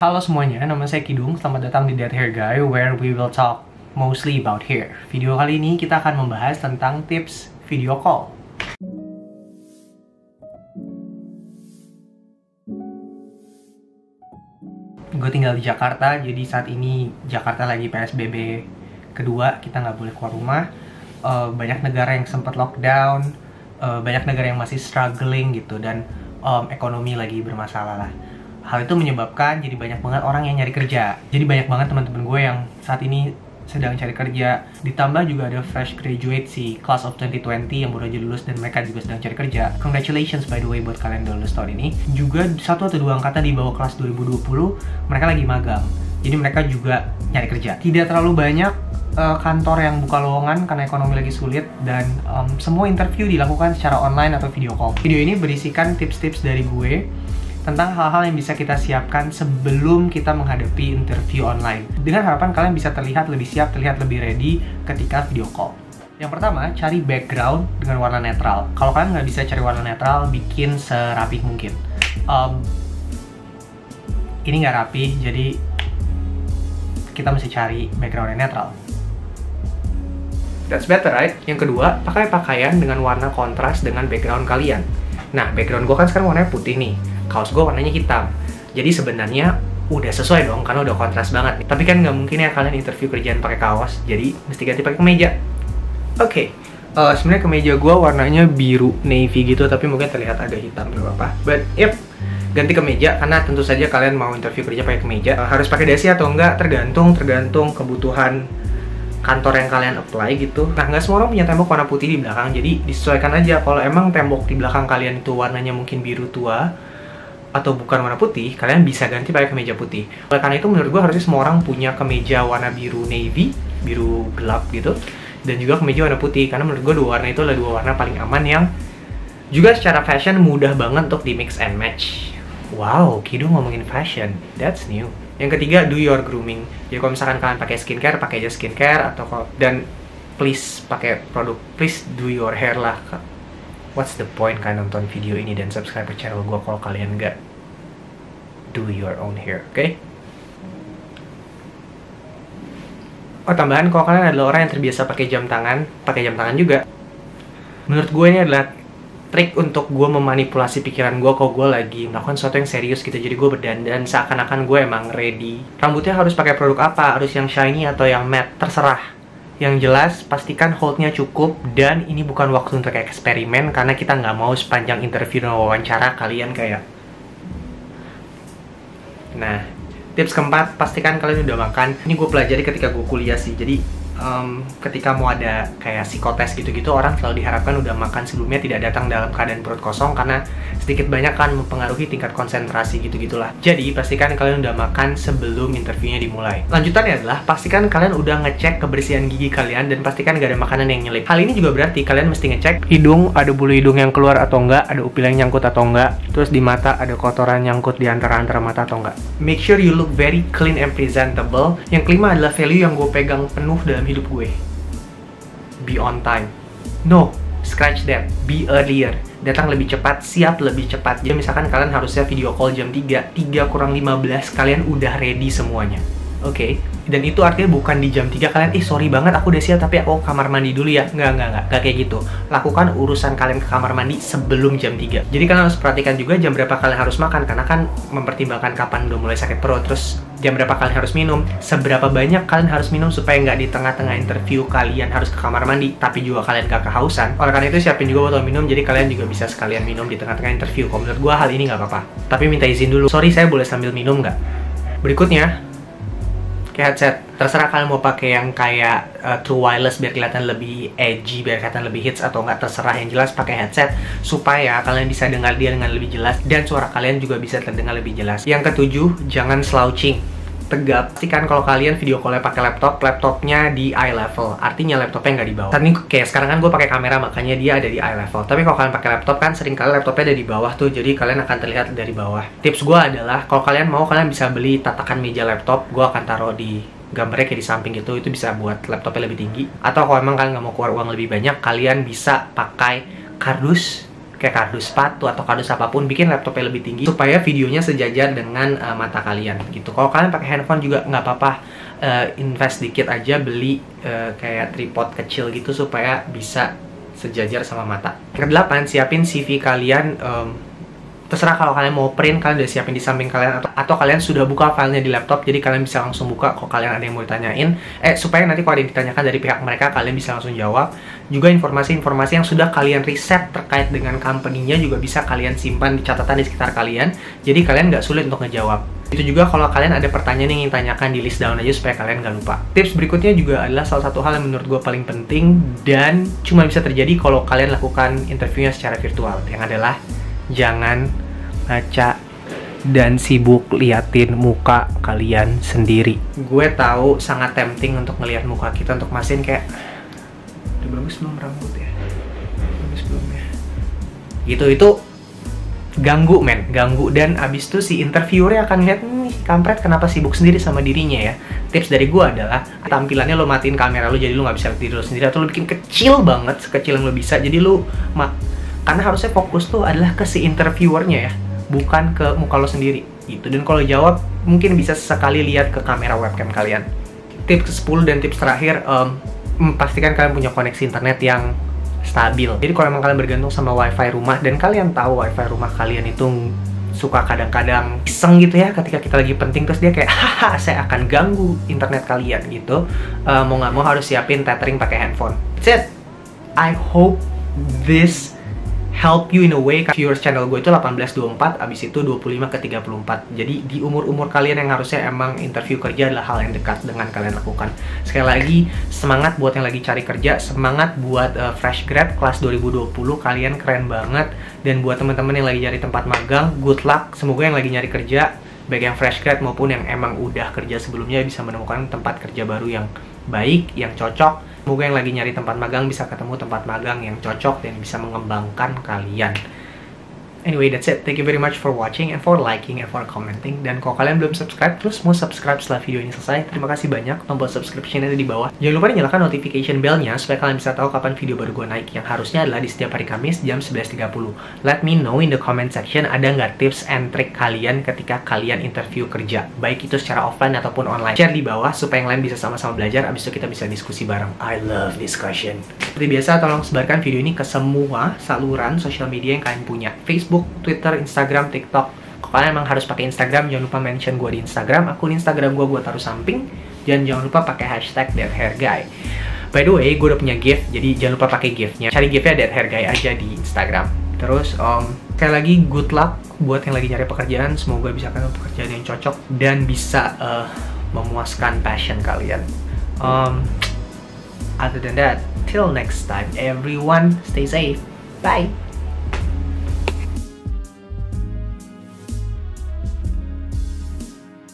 Halo semuanya, nama saya Kidung. Selamat datang di That Hair Guy, where we will talk mostly about hair. Video kali ini kita akan membahas tentang tips video call. Gue tinggal di Jakarta, jadi saat ini Jakarta lagi PSBB kedua, kita nggak boleh keluar rumah. Banyak negara yang sempat lockdown, banyak negara yang masih struggling gitu, dan ekonomi lagi bermasalah lah. Hal itu menyebabkan jadi banyak banget orang yang nyari kerja. Jadi banyak banget teman-teman gue yang saat ini sedang cari kerja. Ditambah juga ada fresh graduate si class of 2020 yang baru aja lulus dan mereka juga sedang cari kerja. Congratulations by the way buat kalian yang udah lulus tahun ini. Juga satu atau dua angkatan di bawah kelas 2020 mereka lagi magang. Jadi mereka juga nyari kerja. Tidak terlalu banyak kantor yang buka lowongan karena ekonomi lagi sulit, dan semua interview dilakukan secara online atau video call. Video ini berisikan tips-tips dari gue tentang hal-hal yang bisa kita siapkan sebelum kita menghadapi interview online, dengan harapan kalian bisa terlihat lebih siap, terlihat lebih ready ketika video call. Yang pertama, cari background dengan warna netral. Kalau kalian nggak bisa cari warna netral, bikin serapih mungkin. Ini nggak rapih, jadi kita mesti cari background yang netral. That's better, right? Yang kedua, pakai pakaian dengan warna kontras dengan background kalian. Nah, background gue kan sekarang warnanya putih nih. Kaos gue warnanya hitam. Jadi sebenarnya udah sesuai dong, karena udah kontras banget nih. Tapi kan nggak mungkin ya kalian interview kerjaan pakai kaos, jadi mesti ganti pakai kemeja. Oke, sebenarnya kemeja gue warnanya biru navy gitu, tapi mungkin terlihat agak hitam, nggak apa-apa. But yep, ganti kemeja karena tentu saja kalian mau interview kerja pakai kemeja. Harus pakai dasi atau enggak, tergantung kebutuhan kantor yang kalian apply gitu. Nah, nggak semua orang punya tembok warna putih di belakang, jadi disesuaikan aja. Kalau emang tembok di belakang kalian itu warnanya mungkin biru tua atau bukan warna putih, kalian bisa ganti pakai kemeja putih. Oleh karena itu menurut gue harusnya semua orang punya kemeja warna biru navy, biru gelap gitu, dan juga kemeja warna putih, karena menurut gue dua warna itu adalah dua warna paling aman yang juga secara fashion mudah banget untuk di mix and match. Wow, Kidung ngomongin fashion, that's new. Yang ketiga, do your grooming. Jadi kalau misalkan kalian pakai skincare, pakai aja skincare, dan please pakai produk, please do your hair lah. What's the point kalian nonton video ini dan subscribe ke channel gue kalau kalian nggak do your own hair, oke? Oh, tambahan, kalau kalian adalah orang yang terbiasa pakai jam tangan juga. Menurut gue ini adalah trik untuk gue memanipulasi pikiran gue kalau gue lagi melakukan sesuatu yang serius gitu. Jadi gue berdandan seakan-akan gue emang ready. Rambutnya harus pakai produk apa? Harus yang shiny atau yang matte? Terserah. Yang jelas, pastikan holdnya cukup, dan ini bukan waktu untuk eksperimen, karena kita nggak mau sepanjang interview dan wawancara kalian kayak... Nah, tips keempat, pastikan kalian udah makan. Ini gue pelajari ketika gue kuliah sih. Jadi ketika mau ada kayak psikotes gitu-gitu, orang selalu diharapkan udah makan sebelumnya, tidak datang dalam keadaan perut kosong, karena sedikit banyak kan mempengaruhi tingkat konsentrasi gitu-gitulah. Jadi pastikan kalian udah makan sebelum interviewnya dimulai. Lanjutannya adalah pastikan kalian udah ngecek kebersihan gigi kalian, dan pastikan gak ada makanan yang nyelip. Hal ini juga berarti kalian mesti ngecek hidung, ada bulu hidung yang keluar atau enggak, ada upil yang nyangkut atau enggak, terus di mata ada kotoran nyangkut di antara mata atau enggak. Make sure you look very clean and presentable. Yang kelima adalah value yang gue pegang penuh dalam hidup gue. Be on time. No, scratch that. Be earlier. Datang lebih cepat, siap lebih cepat. Jadi misalkan kalian harusnya video call jam 3 kurang 15, kalian udah ready semuanya. Oke? Dan itu artinya bukan di jam 3 kalian, sorry banget aku udah siap tapi aku kamar mandi dulu ya. Nggak kayak gitu. Lakukan urusan kalian ke kamar mandi sebelum jam 3. Jadi kalian harus perhatikan juga jam berapa kalian harus makan, karena kan mempertimbangkan kapan udah mulai sakit perut. Terus jam berapa kalian harus minum, seberapa banyak kalian harus minum supaya nggak di tengah-tengah interview kalian harus ke kamar mandi tapi juga kalian gak kehausan. Oleh karena itu siapin juga botol minum, jadi kalian juga bisa sekalian minum di tengah-tengah interview. Kalau menurut gue hal ini nggak apa-apa, tapi minta izin dulu. Sorry, saya boleh sambil minum nggak? Berikutnya, kayak headset. Terserah kalian mau pakai yang kayak true wireless biar kelihatan lebih edgy, biar kelihatan lebih hits, atau enggak, terserah. Yang jelas pakai headset supaya kalian bisa dengar dia dengan lebih jelas, dan suara kalian juga bisa terdengar lebih jelas. Yang ketujuh, jangan slouching. Tegap. Pastikan kalau kalian video call-nya pakai laptopnya di eye level, artinya laptopnya nggak di bawah. Tadi kayak sekarang kan gue pakai kamera, makanya dia ada di eye level. Tapi kalau kalian pakai laptop kan sering kali laptopnya ada di bawah tuh, jadi kalian akan terlihat dari bawah. Tips gue adalah kalau kalian mau, kalian bisa beli tatakan meja laptop. Gue akan taruh di gambarnya kayak di samping gitu, itu bisa buat laptopnya lebih tinggi. Atau kalau emang kalian nggak mau keluar uang lebih banyak, kalian bisa pakai kardus kayak kardus sepatu atau kardus apapun, bikin laptopnya lebih tinggi supaya videonya sejajar dengan mata kalian gitu. Kalau kalian pakai handphone juga nggak apa-apa, invest dikit aja, beli kayak tripod kecil gitu supaya bisa sejajar sama mata. Kedelapan, siapin CV kalian. Terserah kalau kalian mau print, kalian udah siapin di samping kalian, atau kalian sudah buka filenya di laptop, jadi kalian bisa langsung buka kalau kalian ada yang mau ditanyain, supaya nanti kalau ada yang ditanyakan dari pihak mereka, kalian bisa langsung jawab. Juga informasi-informasi yang sudah kalian riset terkait dengan company-nya juga bisa kalian simpan di catatan di sekitar kalian, jadi kalian nggak sulit untuk ngejawab. Itu juga kalau kalian ada pertanyaan yang ingin tanyakan, di list down aja supaya kalian nggak lupa. Tips berikutnya juga adalah salah satu hal yang menurut gue paling penting dan cuma bisa terjadi kalau kalian lakukan interviewnya secara virtual, yang adalah jangan ngaca dan sibuk liatin muka kalian sendiri. Gue tahu sangat tempting untuk ngeliat muka kita, untuk mastiin kayak udah bagus belum rambut ya, bagus belum ya, gitu. Itu ganggu men, ganggu. Dan abis itu si interviewernya akan lihat, nih kampret kenapa sibuk sendiri sama dirinya ya. Tips dari gue adalah tampilannya lo matiin kamera lo, jadi lo nggak bisa lihat diri lo sendiri, atau lo bikin kecil banget, sekecil yang lo bisa, jadi lo karena harusnya fokus tuh adalah ke si interviewernya ya, bukan ke muka lo sendiri gitu. Dan kalau jawab mungkin bisa sekali lihat ke kamera webcam kalian. Tips ke-10 dan tips terakhir, pastikan kalian punya koneksi internet yang stabil. Jadi kalau emang kalian bergantung sama wifi rumah, dan kalian tahu wifi rumah kalian itu suka kadang-kadang iseng gitu ya, ketika kita lagi penting terus dia kayak haha saya akan ganggu internet kalian gitu, mau nggak mau harus siapin tethering pakai handphone. That's it. I hope this help you in a way. Viewers channel gue itu 18-24, abis itu 25-34. Jadi di umur-umur kalian yang harusnya emang interview kerja adalah hal yang dekat dengan kalian lakukan. Sekali lagi, semangat buat yang lagi cari kerja, semangat buat fresh grad kelas 2020, kalian keren banget. Dan buat teman-teman yang lagi cari tempat magang, good luck. Semoga yang lagi nyari kerja, baik yang fresh grad maupun yang emang udah kerja sebelumnya, bisa menemukan tempat kerja baru yang baik, yang cocok. Semoga yang lagi nyari tempat magang bisa ketemu tempat magang yang cocok dan bisa mengembangkan kalian. Anyway, that's it. Thank you very much for watching and for liking and for commenting. Dan kalau kalian belum subscribe, terus mau subscribe setelah video ini selesai, terima kasih banyak. Tombol subscription ada di bawah. Jangan lupa nyalakan notification bell-nya supaya kalian bisa tahu kapan video baru gue naik, yang harusnya adalah di setiap hari Kamis jam 11.30. Let me know in the comment section, ada nggak tips and trick kalian ketika kalian interview kerja, baik itu secara offline ataupun online. Share di bawah supaya yang lain bisa sama-sama belajar, abis itu kita bisa diskusi bareng. I love discussion. Seperti biasa, tolong sebarkan video ini ke semua saluran sosial media yang kalian punya. Facebook, Twitter, Instagram, TikTok. Kalau kalian emang harus pakai Instagram, jangan lupa mention gue di Instagram. Akun Instagram gue taruh samping. Dan jangan lupa pakai hashtag #thathairguy. By the way, gue udah punya gift, jadi jangan lupa pakai giftnya. Cari giftnya @thathairguy aja di Instagram. Terus, sekali lagi good luck buat yang lagi nyari pekerjaan. Semoga bisa ketemu pekerjaan yang cocok dan bisa memuaskan passion kalian. Other than that, till next time, everyone stay safe. Bye.